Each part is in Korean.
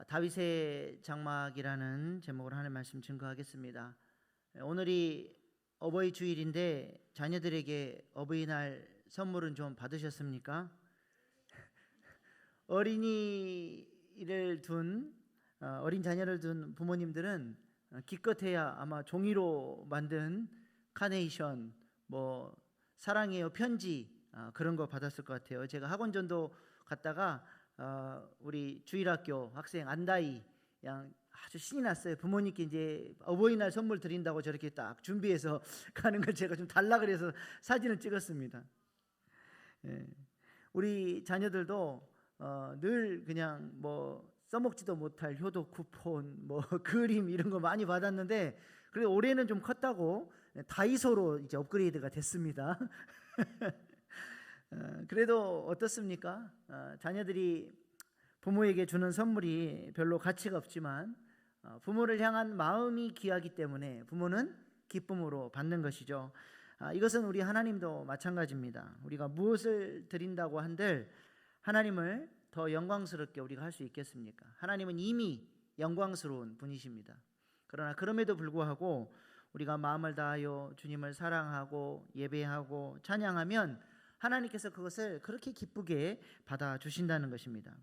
다윗의 장막이라는 제목으로 하나님의 말씀 증거하겠습니다. 오늘이 어버이 주일인데 자녀들에게 어버이날 선물은 좀 받으셨습니까? 어린이를 둔 어린 자녀를 둔 부모님들은 기껏해야 아마 종이로 만든 카네이션, 사랑해요 편지 그런 거 받았을 것 같아요. 제가 학원전도 갔다가 우리 주일학교 학생 안다이 양 아주 신이 났어요. 부모님께 이제 어버이날 선물 드린다고 저렇게 딱 준비해서 가는 걸 제가 좀 달라 그래서 사진을 찍었습니다. 우리 자녀들도 늘 그냥 써먹지도 못할 효도 쿠폰, 그림 이런 거 많이 받았는데, 그래도 올해는 좀 컸다고 다이소로 이제 업그레이드가 됐습니다. 그래도 어떻습니까? 자녀들이 부모에게 주는 선물이 별로 가치가 없지만 부모를 향한 마음이 귀하기 때문에 부모는 기쁨으로 받는 것이죠. 이것은 우리 하나님도 마찬가지입니다. 우리가 무엇을 드린다고 한들 하나님을 더 영광스럽게 우리가 할 수 있겠습니까? 하나님은 이미 영광스러운 분이십니다. 그러나 그럼에도 불구하고 우리가 마음을 다하여 주님을 사랑하고 예배하고 찬양하면 하나님께서 그것을 그렇게 기쁘게 받아주신다는 것입니다.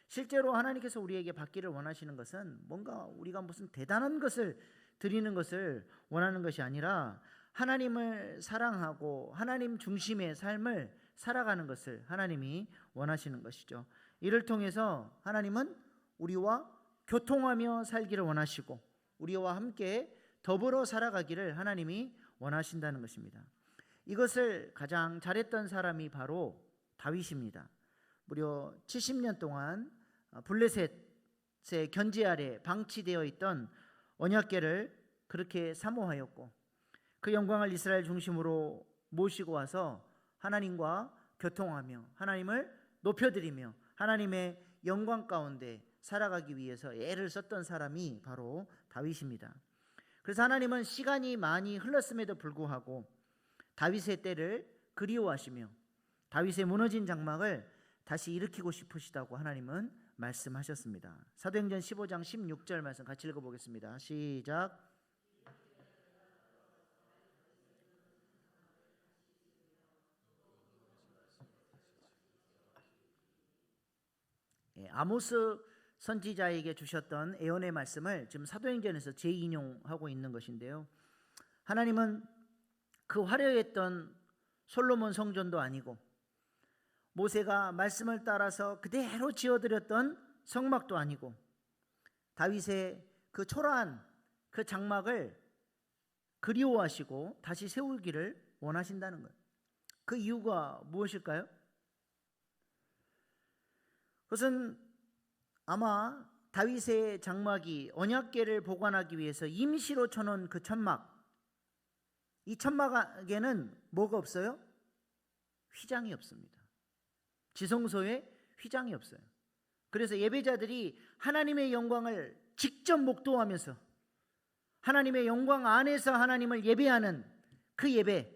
실제로 하나님께서 우리에게 받기를 원하시는 것은 뭔가 우리가 무슨 대단한 것을 드리는 것을 원하는 것이 아니라 하나님을 사랑하고 하나님 중심의 삶을 살아가는 것을 하나님이 원하시는 것이죠. 이를 통해서 하나님은 우리와 교통하며 살기를 원하시고 우리와 함께 더불어 살아가기를 하나님이 원하신다는 것입니다. 이것을 가장 잘했던 사람이 바로 다윗입니다. 무려 70년 동안 블레셋의 견제 아래 방치되어 있던 언약궤를 그렇게 사모하였고 그 영광을 이스라엘 중심으로 모시고 와서 하나님과 교통하며 하나님을 높여드리며 하나님의 영광 가운데 살아가기 위해서 애를 썼던 사람이 바로 다윗입니다. 그래서 하나님은 시간이 많이 흘렀음에도 불구하고 다윗의 때를 그리워하시며 다윗의 무너진 장막을 다시 일으키고 싶으시다고 하나님은 말씀하셨습니다. 사도행전 15장 16절 말씀 같이 읽어보겠습니다. 시작. 아모스 선지자에게 주셨던 예언의 말씀을 지금 사도행전에서 재인용하고 있는 것인데요. 하나님은 그 화려했던 솔로몬 성전도 아니고 모세가 말씀을 따라서 그대로 지어드렸던 성막도 아니고 다윗의 그 초라한 그 장막을 그리워하시고 다시 세우기를 원하신다는 거예요. 그 이유가 무엇일까요? 그것은 아마 다윗의 장막이 언약궤를 보관하기 위해서 임시로 쳐놓은 그 천막, 이 천막에는 뭐가 없어요? 휘장이 없습니다. 지성소에 휘장이 없어요. 그래서 예배자들이 하나님의 영광을 직접 목도하면서 하나님의 영광 안에서 하나님을 예배하는 그 예배,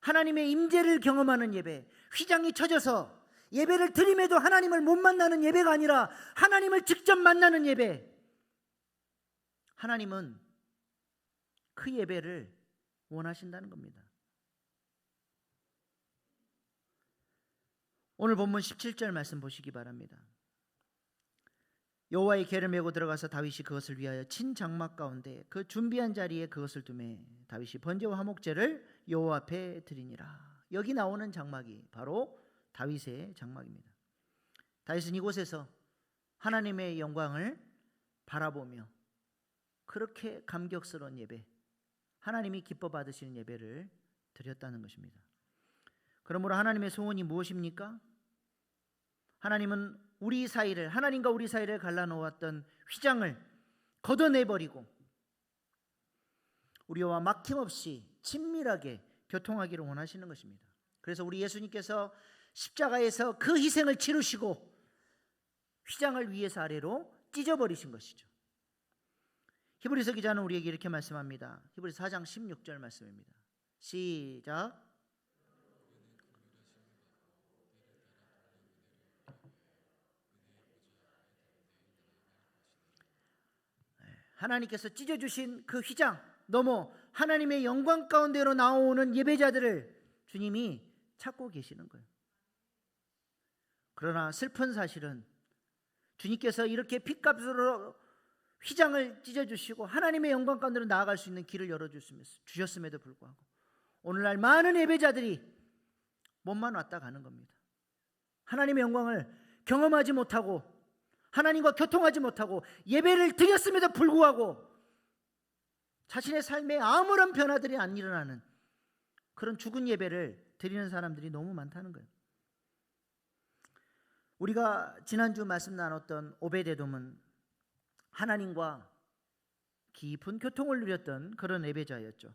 하나님의 임재를 경험하는 예배, 휘장이 쳐져서 예배를 드림에도 하나님을 못 만나는 예배가 아니라 하나님을 직접 만나는 예배, 하나님은 그 예배를 원하신다는 겁니다. 오늘 본문 17절 말씀 보시기 바랍니다. 여호와의 궤를 메고 들어가서 다윗이 그것을 위하여 친 장막 가운데 그 준비한 자리에 그것을 두매 다윗이 번제와 화목제를 여호와 앞에 드리니라. 여기 나오는 장막이 바로 다윗의 장막입니다. 다윗은 이곳에서 하나님의 영광을 바라보며 그렇게 감격스러운 예배, 하나님이 기뻐 받으시는 예배를 드렸다는 것입니다. 그러므로 하나님의 소원이 무엇입니까? 하나님은 우리 사이를, 하나님과 우리 사이를 갈라놓았던 휘장을 걷어내버리고 우리와 막힘없이 친밀하게 교통하기를 원하시는 것입니다. 그래서 우리 예수님께서 십자가에서 그 희생을 치르시고 휘장을 위에서 아래로 찢어버리신 것이죠. 히브리서 기자는 우리에게 이렇게 말씀합니다. 히브리서 4장 16절 말씀입니다. 시작. 하나님께서 찢어주신 그 휘장 넘어 하나님의 영광 가운데로 나오는 예배자들을 주님이 찾고 계시는 거예요. 그러나 슬픈 사실은 주님께서 이렇게 핏값으로 휘장을 찢어주시고 하나님의 영광 가운데로 나아갈 수 있는 길을 열어주셨음에도 불구하고 오늘날 많은 예배자들이 몸만 왔다 가는 겁니다. 하나님의 영광을 경험하지 못하고 하나님과 교통하지 못하고 예배를 드렸음에도 불구하고 자신의 삶에 아무런 변화들이 안 일어나는 그런 죽은 예배를 드리는 사람들이 너무 많다는 거예요. 우리가 지난주 말씀 나눴던 오베데돔은 하나님과 깊은 교통을 누렸던 그런 예배자였죠.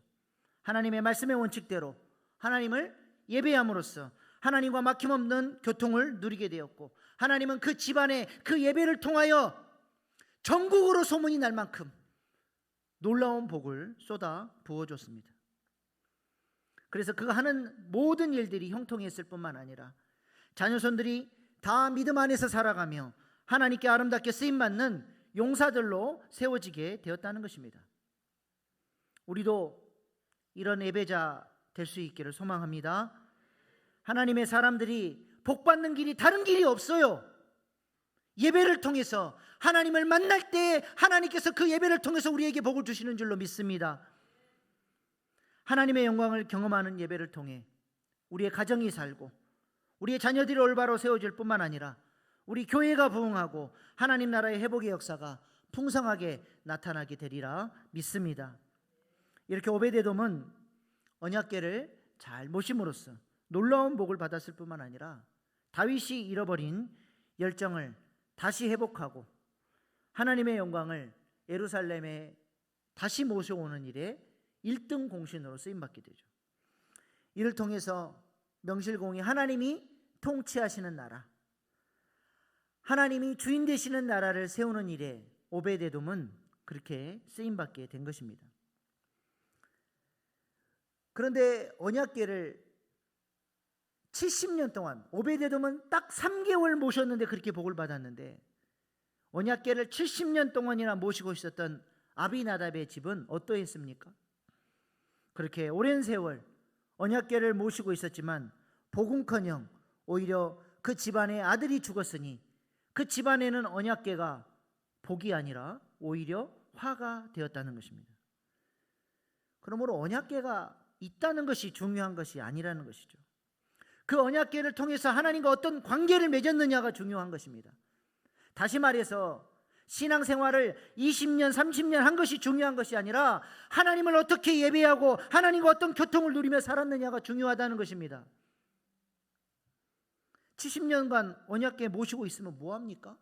하나님의 말씀의 원칙대로 하나님을 예배함으로써 하나님과 막힘없는 교통을 누리게 되었고, 하나님은 그 집안에 그 예배를 통하여 전국으로 소문이 날 만큼 놀라운 복을 쏟아 부어줬습니다. 그래서 그가 하는 모든 일들이 형통했을 뿐만 아니라 자녀손들이 다 믿음 안에서 살아가며 하나님께 아름답게 쓰임받는 용사들로 세워지게 되었다는 것입니다. 우리도 이런 예배자 될 수 있기를 소망합니다. 하나님의 사람들이 복받는 길이 다른 길이 없어요. 예배를 통해서 하나님을 만날 때 하나님께서 그 예배를 통해서 우리에게 복을 주시는 줄로 믿습니다. 하나님의 영광을 경험하는 예배를 통해 우리의 가정이 살고 우리의 자녀들이 올바로 세워질 뿐만 아니라 우리 교회가 부흥하고 하나님 나라의 회복의 역사가 풍성하게 나타나게 되리라 믿습니다. 이렇게 오베데돔은 언약궤를 잘 모심으로써 놀라운 복을 받았을 뿐만 아니라 다윗이 잃어버린 열정을 다시 회복하고 하나님의 영광을 예루살렘에 다시 모셔오는 일에 1등 공신으로 쓰임받게 되죠. 이를 통해서 명실공히 하나님이 통치하시는 나라, 하나님이 주인 되시는 나라를 세우는 일에 오베데돔은 그렇게 쓰임받게 된 것입니다. 그런데 언약궤를 70년 동안 오베데돔은 딱 3개월 모셨는데 그렇게 복을 받았는데, 언약궤를 70년 동안이나 모시고 있었던 아비나답의 집은 어떠했습니까? 그렇게 오랜 세월 언약궤를 모시고 있었지만 복음커녕 오히려 그 집안의 아들이 죽었으니 그 집안에는 언약궤가 복이 아니라 오히려 화가 되었다는 것입니다. 그러므로 언약궤가 있다는 것이 중요한 것이 아니라는 것이죠. 그 언약궤를 통해서 하나님과 어떤 관계를 맺었느냐가 중요한 것입니다. 다시 말해서 신앙생활을 20년, 30년 한 것이 중요한 것이 아니라 하나님을 어떻게 예배하고 하나님과 어떤 교통을 누리며 살았느냐가 중요하다는 것입니다. 70년간 언약궤 모시고 있으면 뭐합니까?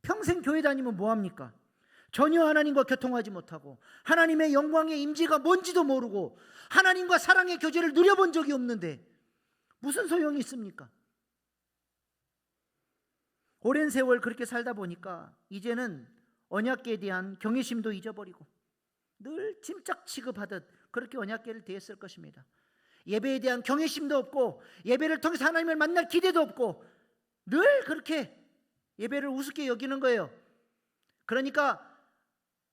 평생 교회 다니면 뭐합니까? 전혀 하나님과 교통하지 못하고 하나님의 영광의 임재가 뭔지도 모르고 하나님과 사랑의 교제를 누려본 적이 없는데 무슨 소용이 있습니까? 오랜 세월 그렇게 살다 보니까 이제는 언약궤에 대한 경외심도 잊어버리고 늘 짐짝 취급하듯 그렇게 언약궤를 대했을 것입니다. 예배에 대한 경외심도 없고 예배를 통해서 하나님을 만날 기대도 없고 늘 그렇게 예배를 우습게 여기는 거예요. 그러니까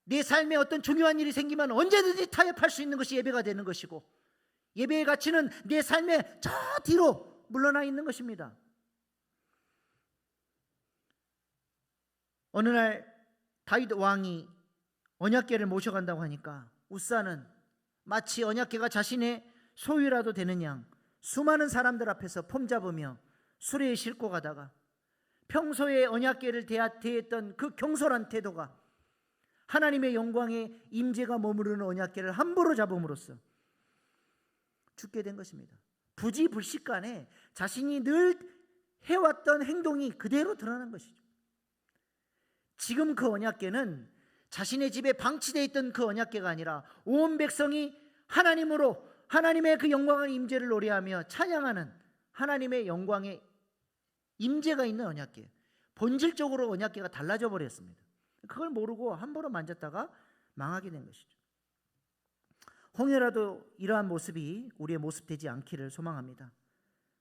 내 삶에 어떤 중요한 일이 생기면 언제든지 타협할 수 있는 것이 예배가 되는 것이고, 예배의 가치는 내 삶의 저 뒤로 물러나 있는 것입니다. 어느 날 다윗 왕이 언약궤를 모셔간다고 하니까 우사는 마치 언약궤가 자신의 소유라도 되는 양 수많은 사람들 앞에서 폼 잡으며 수레에 싣고 가다가 평소에 언약궤를 대했던 그 경솔한 태도가 하나님의 영광의 임재가 머무르는 언약궤를 함부로 잡음으로써 죽게 된 것입니다. 부지불식간에 자신이 늘 해왔던 행동이 그대로 드러난 것이죠. 지금 그 언약궤는 자신의 집에 방치되어 있던 그 언약궤가 아니라 온 백성이 하나님으로 하나님의 그 영광의 임재를 노래하며 찬양하는 하나님의 영광의 임재가 있는 언약궤, 본질적으로 언약궤가 달라져 버렸습니다. 그걸 모르고 함부로 만졌다가 망하게 된 것이죠. 혹여라도 이러한 모습이 우리의 모습 되지 않기를 소망합니다.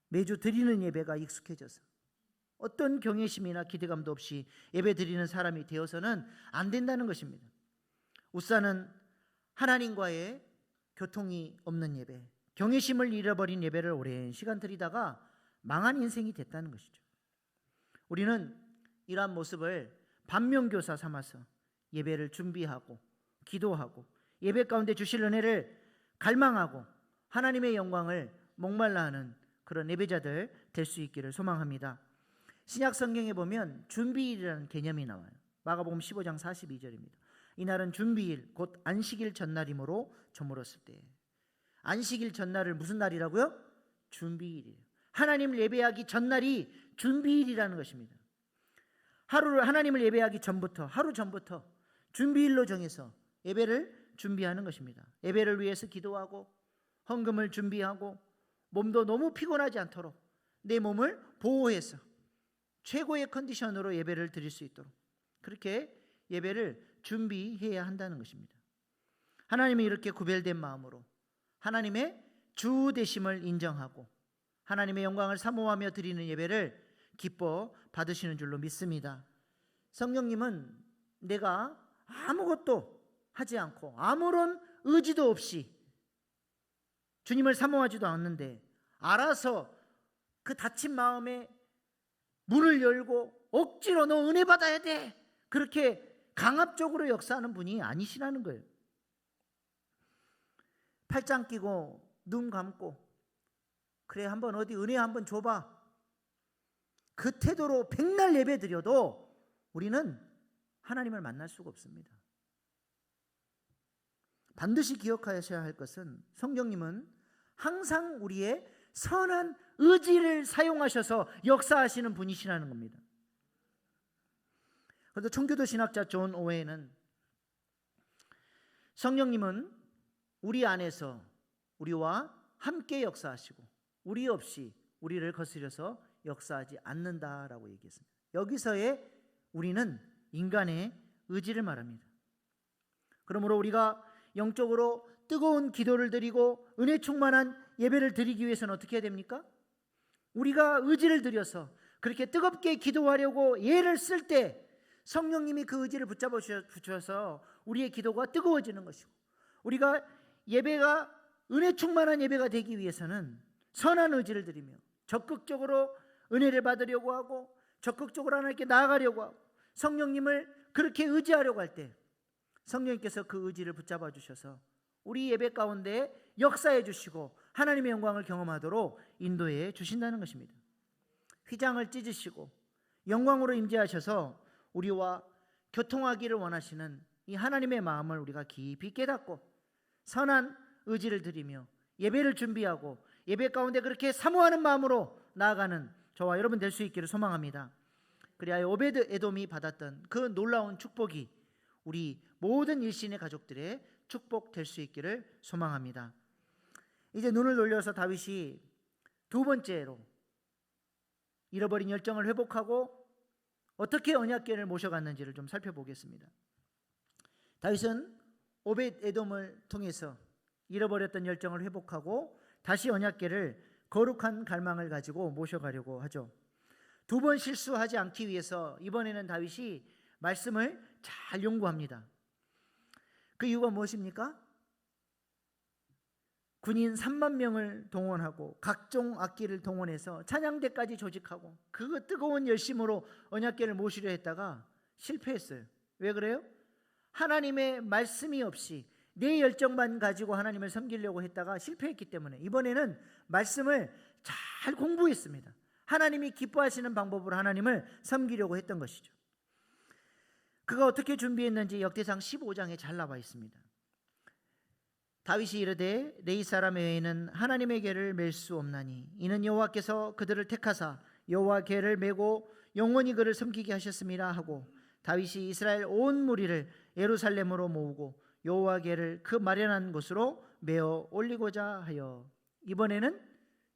매주 드리는 예배가 익숙해져서 어떤 경외심이나 기대감도 없이 예배 드리는 사람이 되어서는 안 된다는 것입니다. 우사는 하나님과의 교통이 없는 예배, 경외심을 잃어버린 예배를 오랜 시간 드리다가 망한 인생이 됐다는 것이죠. 우리는 이러한 모습을 반면교사 삼아서 예배를 준비하고 기도하고 예배 가운데 주실 은혜를 갈망하고 하나님의 영광을 목말라 하는 그런 예배자들 될 수 있기를 소망합니다. 신약 성경에 보면 준비일이라는 개념이 나와요. 마가복음 15장 42절입니다. 이날은 준비일 곧 안식일 전날이므로 저물었을 때. 안식일 전날을 무슨 날이라고요? 준비일이에요. 하나님을 예배하기 전날이 준비일이라는 것입니다. 하루를 하나님을 예배하기 전부터, 하루 전부터 준비일로 정해서 예배를 준비하는 것입니다. 예배를 위해서 기도하고 헌금을 준비하고 몸도 너무 피곤하지 않도록 내 몸을 보호해서 최고의 컨디션으로 예배를 드릴 수 있도록 그렇게 예배를 준비해야 한다는 것입니다. 하나님이 이렇게 구별된 마음으로 하나님의 주 되심을 인정하고 하나님의 영광을 사모하며 드리는 예배를 기뻐 받으시는 줄로 믿습니다. 성령님은 내가 아무것도 하지 않고 아무런 의지도 없이 주님을 사모하지도 않는데 알아서 그 다친 마음에 문을 열고 억지로 너 은혜 받아야 돼 그렇게 강압적으로 역사하는 분이 아니시라는 거예요. 팔짱 끼고 눈 감고 그래 한번 어디 은혜 한번 줘봐 그 태도로 백날 예배 드려도 우리는 하나님을 만날 수가 없습니다. 반드시 기억하셔야 할 것은 성령님은 항상 우리의 선한 의지를 사용하셔서 역사하시는 분이시라는 겁니다. 그런데 청교도 신학자 존 오웨이는 성령님은 우리 안에서 우리와 함께 역사하시고 우리 없이 우리를 거스려서 역사하지 않는다라고 얘기했습니다. 여기서의 우리는 인간의 의지를 말합니다. 그러므로 우리가 영적으로 뜨거운 기도를 드리고 은혜 충만한 예배를 드리기 위해서는 어떻게 해야 됩니까? 우리가 의지를 들여서 그렇게 뜨겁게 기도하려고 예를 쓸 때 성령님이 그 의지를 붙잡아 주셔서 우리의 기도가 뜨거워지는 것이고 우리가 예배가 은혜 충만한 예배가 되기 위해서는 선한 의지를 드리며 적극적으로 은혜를 받으려고 하고 적극적으로 하나님께 나아가려고 하고 성령님을 그렇게 의지하려고 할 때 성령님께서 그 의지를 붙잡아 주셔서 우리 예배 가운데 역사해 주시고 하나님의 영광을 경험하도록 인도해 주신다는 것입니다. 휘장을 찢으시고 영광으로 임재하셔서 우리와 교통하기를 원하시는 이 하나님의 마음을 우리가 깊이 깨닫고 선한 의지를 드리며 예배를 준비하고 예배 가운데 그렇게 사모하는 마음으로 나아가는 저와 여러분 될 수 있기를 소망합니다. 그리하여 오베드 에돔이 받았던 그 놀라운 축복이 우리 모든 일신의 가족들의 축복 될 수 있기를 소망합니다. 이제 눈을 돌려서 다윗이 두 번째로 잃어버린 열정을 회복하고 어떻게 언약궤를 모셔갔는지를 좀 살펴보겠습니다. 다윗은 오벳 에돔을 통해서 잃어버렸던 열정을 회복하고 다시 언약궤를 거룩한 갈망을 가지고 모셔가려고 하죠. 두 번 실수하지 않기 위해서 이번에는 다윗이 말씀을 잘 연구합니다. 그 이유가 무엇입니까? 군인 3만 명을 동원하고 각종 악기를 동원해서 찬양대까지 조직하고 그 뜨거운 열심으로 언약궤를 모시려 했다가 실패했어요. 왜 그래요? 하나님의 말씀이 없이 내 열정만 가지고 하나님을 섬기려고 했다가 실패했기 때문에 이번에는 말씀을 잘 공부했습니다. 하나님이 기뻐하시는 방법으로 하나님을 섬기려고 했던 것이죠. 그가 어떻게 준비했는지 역대상 15장에 잘 나와 있습니다. 다윗이 이르되 내 이사람 외에는 하나님의 궤를 맬 수 없나니 이는 여호와께서 그들을 택하사 여호와 궤를 메고 영원히 그를 섬기게 하셨음이라 하고 다윗이 이스라엘 온 무리를 예루살렘으로 모으고 여호와 궤를 그 마련한 곳으로 메어 올리고자 하여 이번에는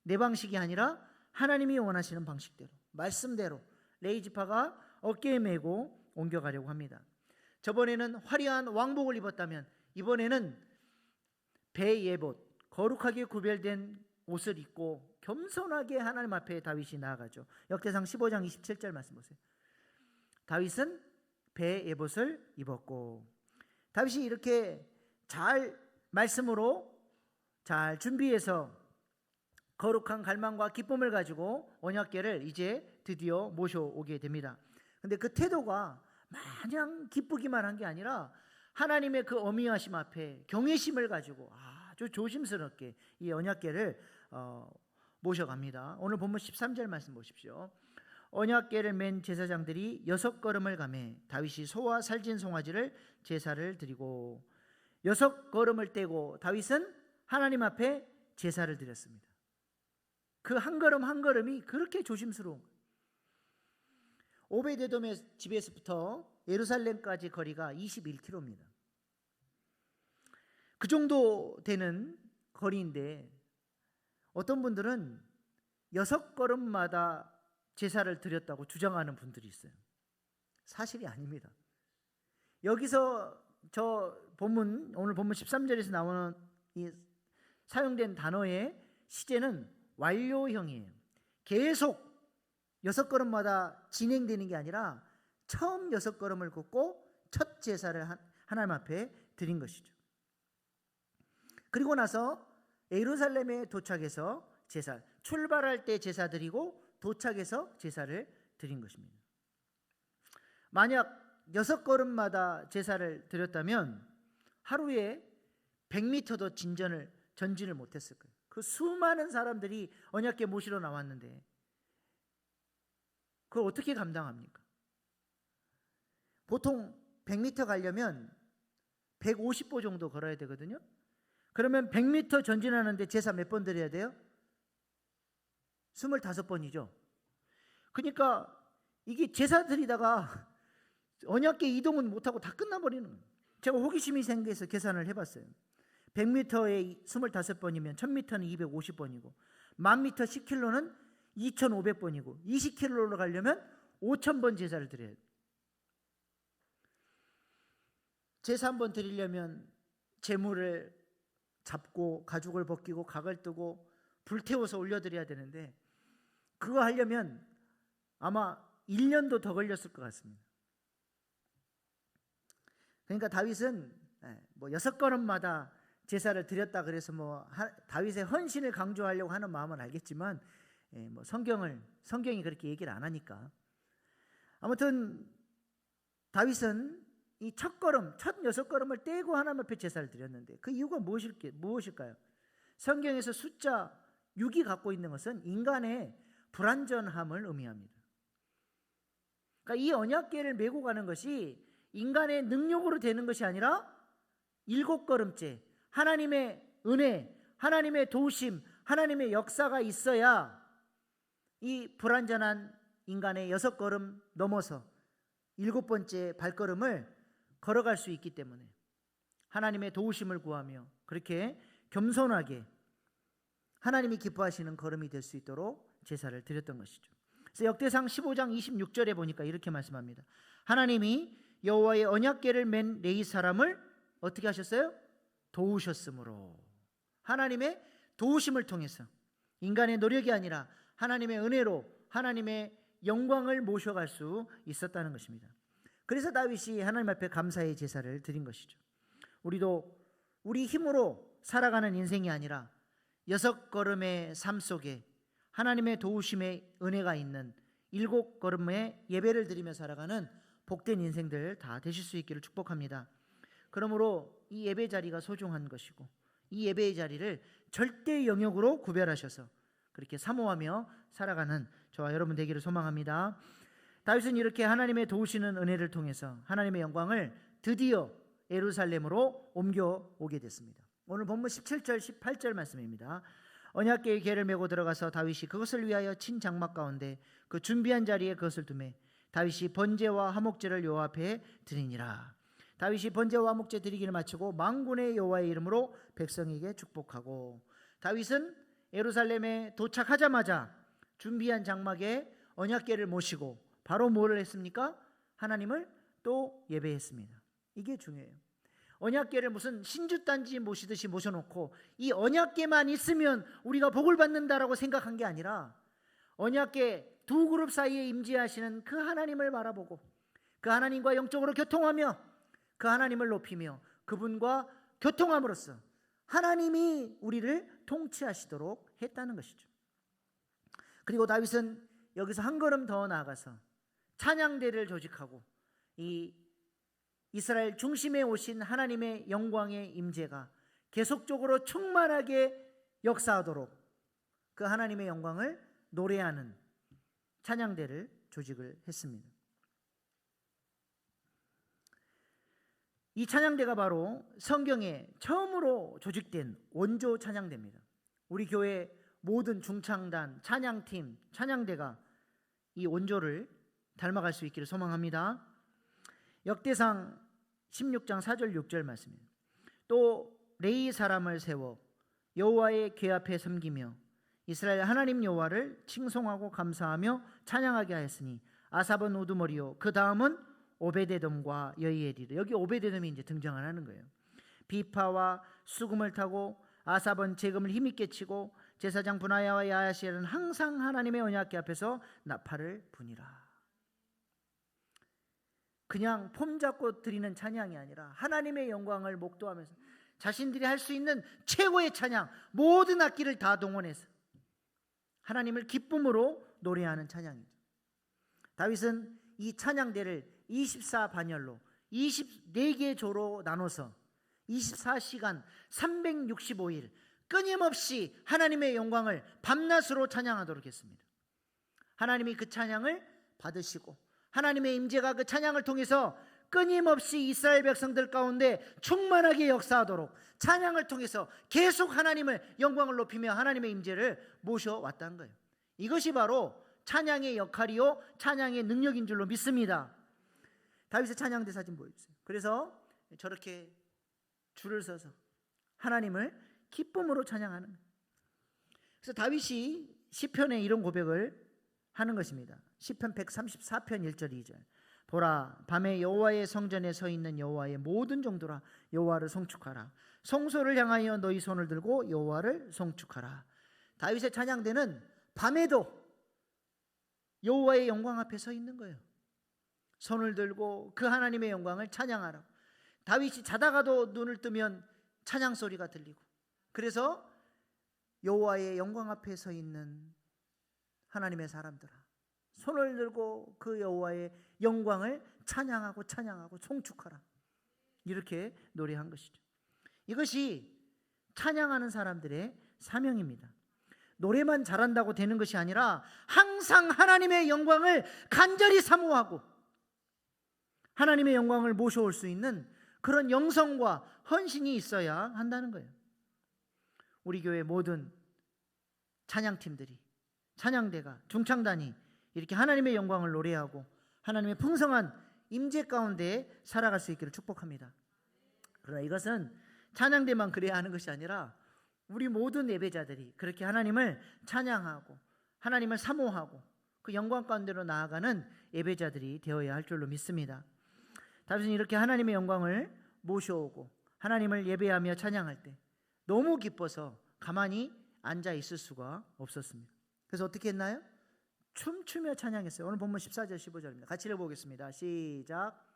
내 방식이 아니라 하나님이 원하시는 방식대로 말씀대로 레이지파가 어깨에 메고 옮겨가려고 합니다. 저번에는 화려한 왕복을 입었다면 이번에는 배예봇 거룩하게 구별된 옷을 입고 겸손하게 하나님 앞에 다윗이 나아가죠. 역대상 15장 27절 말씀 보세요. 다윗은 배예봇을 입었고 다윗이 이렇게 잘 말씀으로 잘 준비해서 거룩한 갈망과 기쁨을 가지고 언약궤를 이제 드디어 모셔오게 됩니다. 근데 그 태도가 마냥 기쁘기만 한 게 아니라 하나님의 그 어미하심 앞에 경외심을 가지고 아주 조심스럽게 이 언약궤를 모셔갑니다. 오늘 본문 13절 말씀 보십시오. 언약궤를 맨 제사장들이 6걸음을 가매 다윗이 소와 살진 송아지를 제사를 드리고 6걸음을 떼고 다윗은 하나님 앞에 제사를 드렸습니다. 그 한 걸음 한 걸음이 그렇게 조심스러운 거예요. 오베데돔의 집에서부터 예루살렘까지 거리가 21km입니다. 그 정도 되는 거리인데 어떤 분들은 6걸음마다 제사를 드렸다고 주장하는 분들이 있어요. 사실이 아닙니다. 여기서 오늘 본문 13절에서 나오는 이 사용된 단어의 시제는 완료형이에요. 계속 6걸음마다 진행되는 게 아니라 처음 6걸음을 걷고 첫 제사를 하나님 앞에 드린 것이죠. 그리고 나서 예루살렘에 도착해서 출발할 때 제사 드리고 도착해서 제사를 드린 것입니다. 만약 6걸음마다 제사를 드렸다면 하루에 100m도 전진을 못했을 거예요. 그 수많은 사람들이 언약궤 모시러 나왔는데 그걸 어떻게 감당합니까? 보통 100m 가려면 150보 정도 걸어야 되거든요. 그러면 100m 전진하는데 제사 몇 번 드려야 돼요? 25번이죠. 그러니까 이게 제사 드리다가 언약궤 이동은 못하고 다 끝나버리는 거예요. 제가 호기심이 생겨서 계산을 해봤어요. 100m에 25번이면 1000m는 250번이고 1000m 10km는 2500번이고 20km로 가려면 5000번 제사를 드려야 돼요. 제사 한번 드리려면 제물을 잡고 가죽을 벗기고 각을 뜨고 불태워서 올려드려야 되는데 그거 하려면 아마 1년도 더 걸렸을 것 같습니다. 그러니까 다윗은 6걸음마다 제사를 드렸다 그래서 다윗의 헌신을 강조하려고 하는 마음은 알겠지만 성경이 그렇게 얘기를 안 하니까 아무튼 다윗은 이 첫 6걸음을 떼고 하나님 앞에 제사를 드렸는데 그 이유가 무엇일까요? 성경에서 숫자 6이 갖고 있는 것은 인간의 불완전함을 의미합니다. 그러니까 이 언약궤를 메고 가는 것이 인간의 능력으로 되는 것이 아니라 7걸음째 하나님의 은혜, 하나님의 도우심, 하나님의 역사가 있어야 이 불완전한 인간의 6걸음 넘어서 7번째 발걸음을 걸어갈 수 있기 때문에 하나님의 도우심을 구하며 그렇게 겸손하게 하나님이 기뻐하시는 걸음이 될 수 있도록 제사를 드렸던 것이죠. 그래서 역대상 15장 26절에 보니까 이렇게 말씀합니다. 하나님이 여호와의 언약궤를 맨 레위 사람을 어떻게 하셨어요? 도우셨으므로. 하나님의 도우심을 통해서 인간의 노력이 아니라 하나님의 은혜로 하나님의 영광을 모셔갈 수 있었다는 것입니다. 그래서 다윗이 하나님 앞에 감사의 제사를 드린 것이죠. 우리도 우리 힘으로 살아가는 인생이 아니라 6걸음의 삶 속에 하나님의 도우심의 은혜가 있는 7걸음의 예배를 드리며 살아가는 복된 인생들 다 되실 수 있기를 축복합니다. 그러므로 이 예배 자리가 소중한 것이고 이 예배의 자리를 절대 영역으로 구별하셔서 그렇게 사모하며 살아가는 저와 여러분 되기를 소망합니다. 다윗은 이렇게 하나님의 도우시는 은혜를 통해서 하나님의 영광을 드디어 예루살렘으로 옮겨오게 됐습니다. 오늘 본문 17절 18절 말씀입니다. 언약궤의 궤를 메고 들어가서 다윗이 그것을 위하여 친 장막 가운데 그 준비한 자리에 그것을 두매 다윗이 번제와 화목제를 여호와 앞에 드리니라. 다윗이 번제와 화목제 드리기를 마치고 만군의 여호와의 이름으로 백성에게 축복하고 다윗은 예루살렘에 도착하자마자 준비한 장막에 언약궤를 모시고 바로 뭐를 했습니까? 하나님을 또 예배했습니다. 이게 중요해요. 언약궤를 무슨 신주단지 모시듯이 모셔놓고 이 언약궤만 있으면 우리가 복을 받는다라고 생각한 게 아니라 언약궤 두 그룹 사이에 임재하시는 그 하나님을 바라보고 그 하나님과 영적으로 교통하며 그 하나님을 높이며 그분과 교통함으로써 하나님이 우리를 통치하시도록 했다는 것이죠. 그리고 다윗은 여기서 한 걸음 더 나아가서 찬양대를 조직하고 이 이스라엘 중심에 오신 하나님의 영광의 임재가 계속적으로 충만하게 역사하도록 그 하나님의 영광을 노래하는 찬양대를 조직을 했습니다. 이 찬양대가 바로 성경에 처음으로 조직된 원조 찬양대입니다. 우리 교회 모든 중창단, 찬양팀, 찬양대가 이 원조를 닮아갈 수 있기를 소망합니다. 역대상 16장 4절 6절 말씀입니다. 또 레위 사람을 세워 여호와의 궤 앞에 섬기며 이스라엘 하나님 여호와를 칭송하고 감사하며 찬양하게 하였으니 아삽은 우두머리요 그 다음은 오베데돔과 여이엘이라. 여기 오베데돔이 이제 등장을 하는 거예요. 비파와 수금을 타고 아삽은 재금을 힘있게 치고 제사장 분하야와 야하시엘은 항상 하나님의 언약궤 앞에서 나팔을 부니라. 그냥 폼 잡고 드리는 찬양이 아니라 하나님의 영광을 목도하면서 자신들이 할 수 있는 최고의 찬양, 모든 악기를 다 동원해서 하나님을 기쁨으로 노래하는 찬양이죠. 다윗은 이 찬양대를 24반열로 24개의 조로 나눠서 24시간 365일 끊임없이 하나님의 영광을 밤낮으로 찬양하도록 했습니다. 하나님이 그 찬양을 받으시고 하나님의 임재가 그 찬양을 통해서 끊임없이 이스라엘 백성들 가운데 충만하게 역사하도록 찬양을 통해서 계속 하나님을 영광을 높이며 하나님의 임재를 모셔왔다는 거예요. 이것이 바로 찬양의 역할이요 찬양의 능력인 줄로 믿습니다. 다윗의 찬양대 사진 보여주세요. 그래서 저렇게 줄을 서서 하나님을 기쁨으로 찬양하는 거예요. 그래서 다윗이 시편에 이런 고백을 하는 것입니다. 시편 134편 1절 2절. 보라, 밤에 여호와의 성전에 서 있는 여호와의 모든 종들아 여호와를 송축하라. 성소를 향하여 너희 손을 들고 여호와를 송축하라. 다윗의 찬양대는 밤에도 여호와의 영광 앞에 서 있는 거예요. 손을 들고 그 하나님의 영광을 찬양하라. 다윗이 자다가도 눈을 뜨면 찬양 소리가 들리고, 그래서 여호와의 영광 앞에 서 있는 하나님의 사람들아 손을 들고 그 여호와의 영광을 찬양하고 찬양하고 송축하라. 이렇게 노래한 것이죠. 이것이 찬양하는 사람들의 사명입니다. 노래만 잘한다고 되는 것이 아니라 항상 하나님의 영광을 간절히 사모하고 하나님의 영광을 모셔올 수 있는 그런 영성과 헌신이 있어야 한다는 거예요. 우리 교회 모든 찬양팀들이, 찬양대가, 중창단이 이렇게 하나님의 영광을 노래하고 하나님의 풍성한 임재 가운데 살아갈 수 있기를 축복합니다. 그러나 이것은 찬양대만 그래야 하는 것이 아니라 우리 모든 예배자들이 그렇게 하나님을 찬양하고 하나님을 사모하고 그 영광 가운데로 나아가는 예배자들이 되어야 할 줄로 믿습니다. 다윗은 이렇게 하나님의 영광을 모셔오고 하나님을 예배하며 찬양할 때 너무 기뻐서 가만히 앉아 있을 수가 없었습니다. 그래서 어떻게 했나요? 춤추며 찬양했어요. 오늘 본문 14절 15절입니다. 같이 읽어보겠습니다. 시작.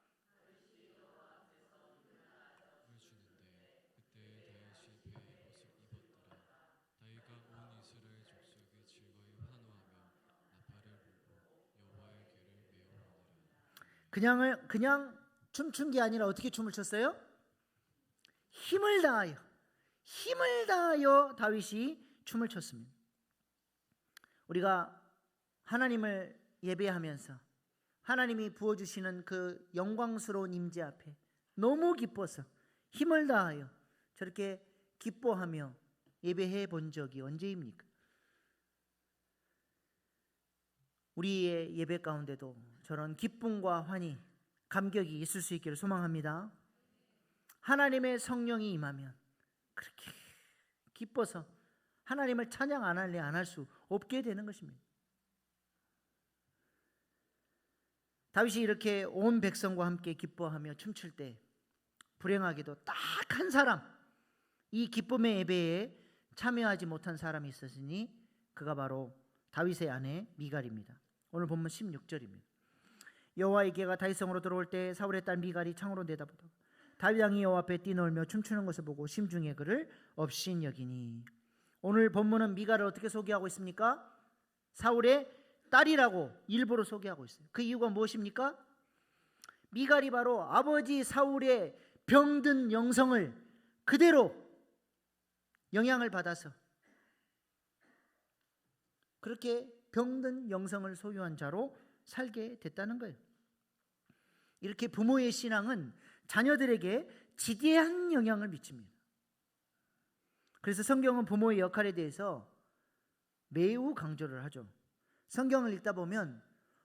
그냥 춤춘 게 아니라 어떻게 춤을 췄어요? 힘을 다하여 다윗이 춤을 췄습니다. 우리가 하나님을 예배하면서 하나님이 부어주시는 그 영광스러운 임재 앞에 너무 기뻐서 힘을 다하여 저렇게 기뻐하며 예배해 본 적이 언제입니까? 우리의 예배 가운데도 저런 기쁨과 환희, 감격이 있을 수 있기를 소망합니다. 하나님의 성령이 임하면 그렇게 기뻐서 하나님을 찬양 안 할래 안 할 수 없게 되는 것입니다. 다윗이 이렇게 온 백성과 함께 기뻐하며 춤출 때 불행하게도 딱 한 사람, 이 기쁨의 예배에 참여하지 못한 사람이 있었으니 그가 바로 다윗의 아내 미갈입니다. 오늘 본문 16절입니다. 여호와의 궤가 다윗성으로 들어올 때 사울의 딸 미갈이 창으로 내다보다 다윗 왕이 여호와 앞에 뛰놀며 춤추는 것을 보고 심중에 그를 업신여기니. 오늘 본문은 미가를 어떻게 소개하고 있습니까? 사울의 딸이라고 일부러 소개하고 있어요. 그 이유가 무엇입니까? 미갈이 바로 아버지 사울의 병든 영성을 그대로 영향을 받아서 그렇게 병든 영성을 소유한 자로 살게 됐다는 거예요. 이렇게 부모의 신앙은 자녀들에게 지대한 영향을 미칩니다. 그래서 성경은 부모의 역할에 대해서 매우 강조를 하죠. 성경을 읽다 보면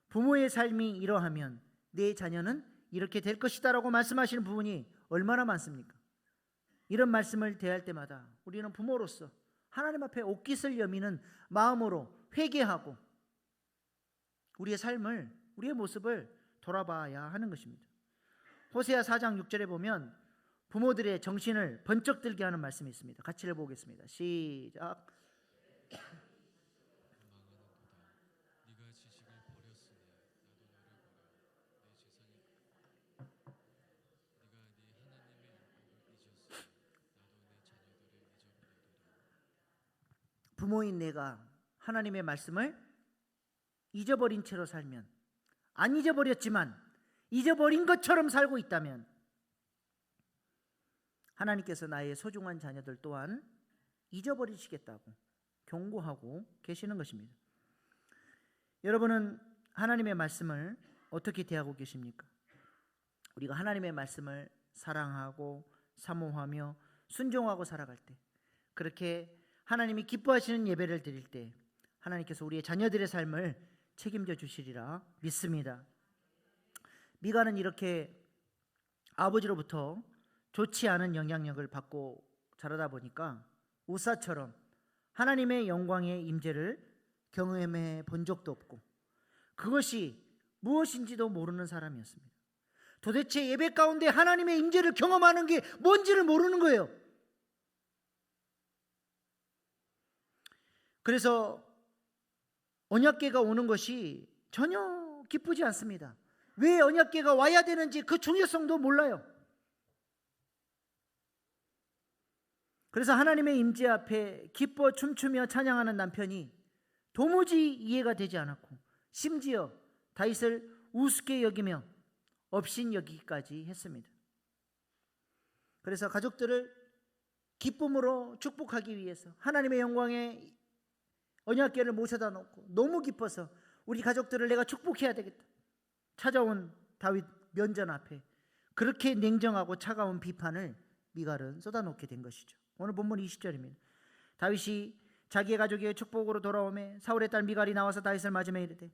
부모의 삶이 이러하면 내 자녀는 이렇게 될 것이다 라고 말씀하시는 부분이 얼마나 많습니까? 이런 말씀을 대할 때마다 우리는 부모로서 하나님 앞에 옷깃을 여미는 마음으로 회개하고 우리의 삶을, 우리의 모습을 돌아봐야 하는 것입니다. 호세아 4장 6절에 보면 부모들의 정신을 번쩍 들게 하는 말씀이 있습니다. 같이 읽어보겠습니다. 시작. 부모인 내가 하나님의 말씀을 잊어버린 채로 살면, 안 잊어버렸지만 잊어버린 것처럼 살고 있다면 하나님께서 나의 소중한 자녀들 또한 잊어버리시겠다고 경고하고 계시는 것입니다. 여러분은 하나님의 말씀을 어떻게 대하고 계십니까? 우리가 하나님의 말씀을 사랑하고 사모하며 순종하고 살아갈 때, 그렇게 하나님이 기뻐하시는 예배를 드릴 때 하나님께서 우리의 자녀들의 삶을 책임져 주시리라 믿습니다. 미가는 이렇게 아버지로부터 좋지 않은 영향력을 받고 자라다 보니까 우사처럼 하나님의 영광의 임재를 경험해 본 적도 없고 그것이 무엇인지도 모르는 사람이었습니다. 도대체 예배 가운데 하나님의 임재를 경험하는 게 뭔지를 모르는 거예요. 그래서 언약궤가 오는 것이 전혀 기쁘지 않습니다. 왜 언약궤가 와야 되는지 그 중요성도 몰라요. 그래서 하나님의 임재 앞에 기뻐 춤추며 찬양하는 남편이 도무지 이해가 되지 않았고 심지어 다윗을 우습게 여기며 업신여기기까지 했습니다. 그래서 가족들을 기쁨으로 축복하기 위해서 하나님의 영광에 언약궤를 모셔다 놓고 너무 기뻐서 우리 가족들을 내가 축복해야 되겠다 찾아온 다윗 면전 앞에 그렇게 냉정하고 차가운 비판을 미갈은 쏟아놓게 된 것이죠. 오늘 본문 20절입니다. 다윗이 자기의 가족의 축복으로 돌아오매 사울의 딸 미갈이 나와서 다윗을 맞으며 이르되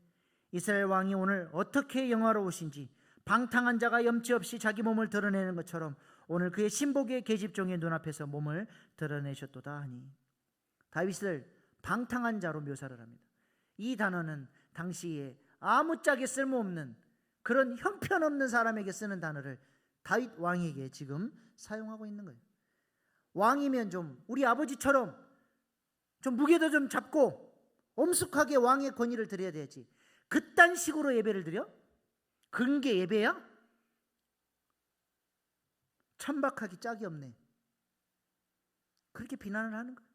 이스라엘 왕이 오늘 어떻게 영화로우신지 방탕한 자가 염치 없이 자기 몸을 드러내는 것처럼 오늘 그의 신복의 계집종의 눈앞에서 몸을 드러내셨도다 하니. 다윗을 방탕한 자로 묘사를 합니다. 이 단어는 당시에 아무짝에 쓸모없는 그런 형편없는 사람에게 쓰는 단어를 다윗 왕에게 지금 사용하고 있는 거예요. 왕이면 좀 우리 아버지처럼 좀 무게도 좀 잡고 엄숙하게 왕의 권위를 드려야 되지. 그딴 식으로 예배를 드려? 그런 게 예배야? 천박하기 짝이 없네. 그렇게 비난을 하는 거예요.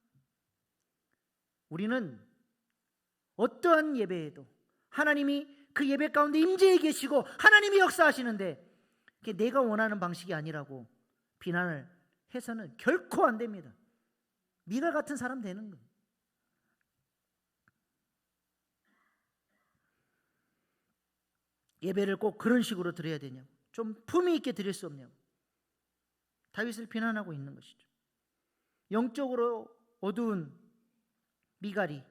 우리는 어떠한 예배에도 하나님이 그 예배 가운데 임재해 계시고 하나님이 역사하시는데 그게 내가 원하는 방식이 아니라고 비난을 해서는 결코 안 됩니다. 미갈 같은 사람 되는 거예요. 예배를 꼭 그런 식으로 드려야 되냐고, 좀 품위 있게 드릴 수 없냐고 다윗을 비난하고 있는 것이죠. 영적으로 어두운 미갈이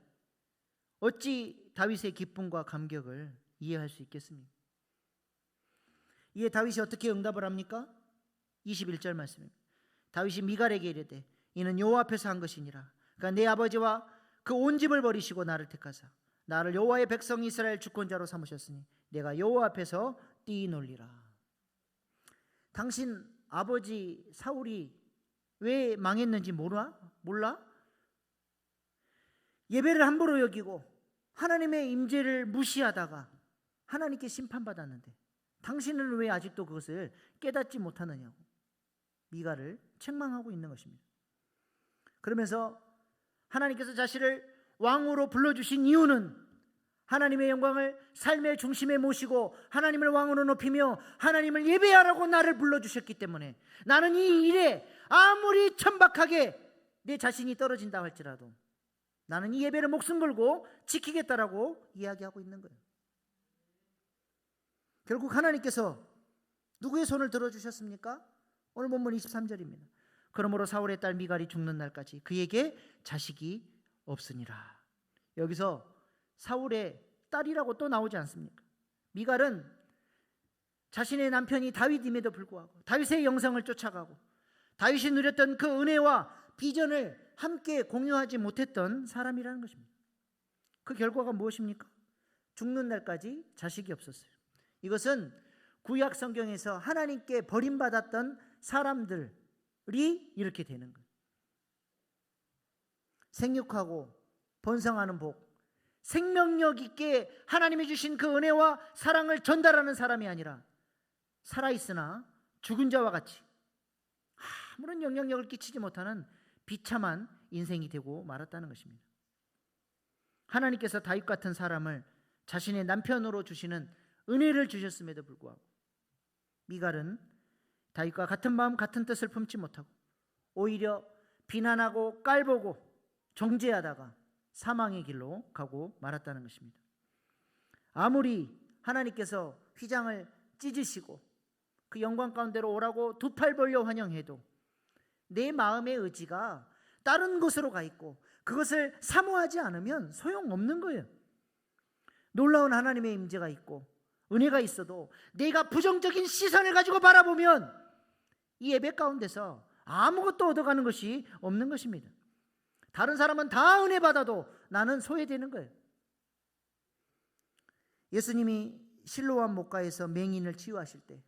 어찌 다윗의 기쁨과 감격을 이해할 수 있겠습니까? 이에 다윗이 어떻게 응답을 합니까? 21절 말씀입니다. 다윗이 미갈에게 이르되 이는 여호와 앞에서 한 것이니라. 그러니까 내 아버지와 그 온 집을 버리시고 나를 택하사 나를 여호와의 백성 이스라엘 주권자로 삼으셨으니 내가 여호와 앞에서 뛰놀리라. 당신 아버지 사울이 왜 망했는지 몰라? 예배를 함부로 여기고 하나님의 임재를 무시하다가 하나님께 심판받았는데 당신은 왜 아직도 그것을 깨닫지 못하느냐고. 미가를 책망하고 있는 것입니다. 그러면서 하나님께서 자신을 왕으로 불러주신 이유는 하나님의 영광을 삶의 중심에 모시고 하나님을 왕으로 높이며 하나님을 예배하라고 나를 불러주셨기 때문에 나는 이 일에 아무리 천박하게 내 자신이 떨어진다 할지라도 나는 이 예배를 목숨 걸고 지키겠다라고 이야기하고 있는 거예요. 결국 하나님께서 누구의 손을 들어주셨습니까? 오늘 본문 23절입니다. 그러므로 사울의 딸 미갈이 죽는 날까지 그에게 자식이 없으니라. 여기서 사울의 딸이라고 또 나오지 않습니까? 미갈은 자신의 남편이 다윗임에도 불구하고 다윗의 영성을 쫓아가고 다윗이 누렸던 그 은혜와 비전을 함께 공유하지 못했던 사람이라는 것입니다. 그 결과가 무엇입니까? 죽는 날까지 자식이 없었어요. 이것은 구약 성경에서 하나님께 버림받았던 사람들이 이렇게 되는 거예요. 생육하고 번성하는 복, 생명력 있게 하나님이 주신 그 은혜와 사랑을 전달하는 사람이 아니라 살아있으나 죽은 자와 같이 아무런 영향력을 끼치지 못하는 비참한 인생이 되고 말았다는 것입니다. 하나님께서 다윗 같은 사람을 자신의 남편으로 주시는 은혜를 주셨음에도 불구하고 미갈은 다윗과 같은 마음 같은 뜻을 품지 못하고 오히려 비난하고 깔보고 정죄하다가 사망의 길로 가고 말았다는 것입니다. 아무리 하나님께서 휘장을 찢으시고 그 영광 가운데로 오라고 두 팔 벌려 환영해도 내 마음의 의지가 다른 곳으로 가 있고 그것을 사모하지 않으면 소용없는 거예요. 놀라운 하나님의 임재가 있고 은혜가 있어도 내가 부정적인 시선을 가지고 바라보면 이 예배 가운데서 아무것도 얻어가는 것이 없는 것입니다. 다른 사람은 다 은혜 받아도 나는 소외되는 거예요. 예수님이 실로암 목가에서 맹인을 치유하실 때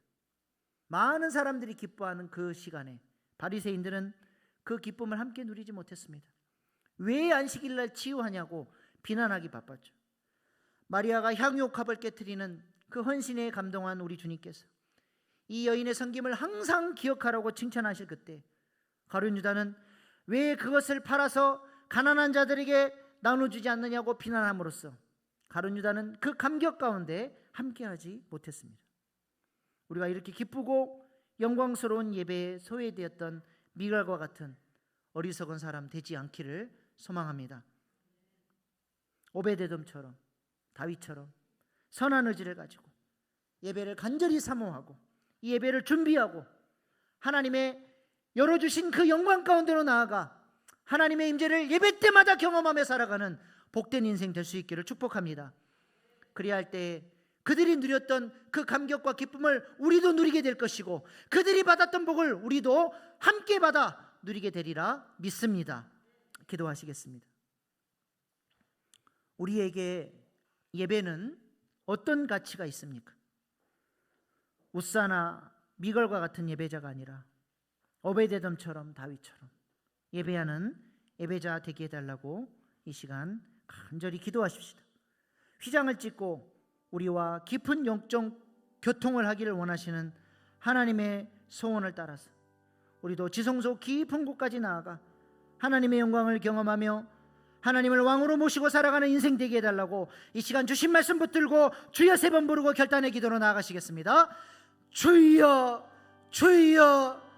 많은 사람들이 기뻐하는 그 시간에 바리새인들은 그 기쁨을 함께 누리지 못했습니다. 왜 안식일날 치유하냐고 비난하기 바빴죠. 마리아가 향유옥합을 깨트리는 그 헌신에 감동한 우리 주님께서 이 여인의 섬김을 항상 기억하라고 칭찬하실 그때 가룟 유다는 왜 그것을 팔아서 가난한 자들에게 나눠주지 않느냐고 비난함으로써 가룟 유다는 그 감격 가운데 함께하지 못했습니다. 우리가 이렇게 기쁘고 영광스러운 예배에 소외되었던 미갈과 같은 어리석은 사람 되지 않기를 소망합니다. 오베데돔처럼 다윗처럼 선한 의지를 가지고 예배를 간절히 사모하고 이 예배를 준비하고 하나님의 열어주신 그 영광 가운데로 나아가 하나님의 임재를 예배 때마다 경험하며 살아가는 복된 인생 될 수 있기를 축복합니다. 그리야 할 때 그들이 누렸던 그 감격과 기쁨을 우리도 누리게 될 것이고 그들이 받았던 복을 우리도 함께 받아 누리게 되리라 믿습니다. 기도하시겠습니다. 우리에게 예배는 어떤 가치가 있습니까? 우사나 미갈과 같은 예배자가 아니라 오베데돔처럼 다윗처럼 예배하는 예배자 되게 해달라고 이 시간 간절히 기도하십시다. 휘장을 찢고 우리와 깊은 영적 교통을 하기를 원하시는 하나님의 소원을 따라서 우리도 지성소 깊은 곳까지 나아가 하나님의 영광을 경험하며 하나님을 왕으로 모시고 살아가는 인생 되게 해달라고 이 시간 주신 말씀 붙들고 주여 3번 부르고 결단의 기도로 나아가시겠습니다. 주여 주여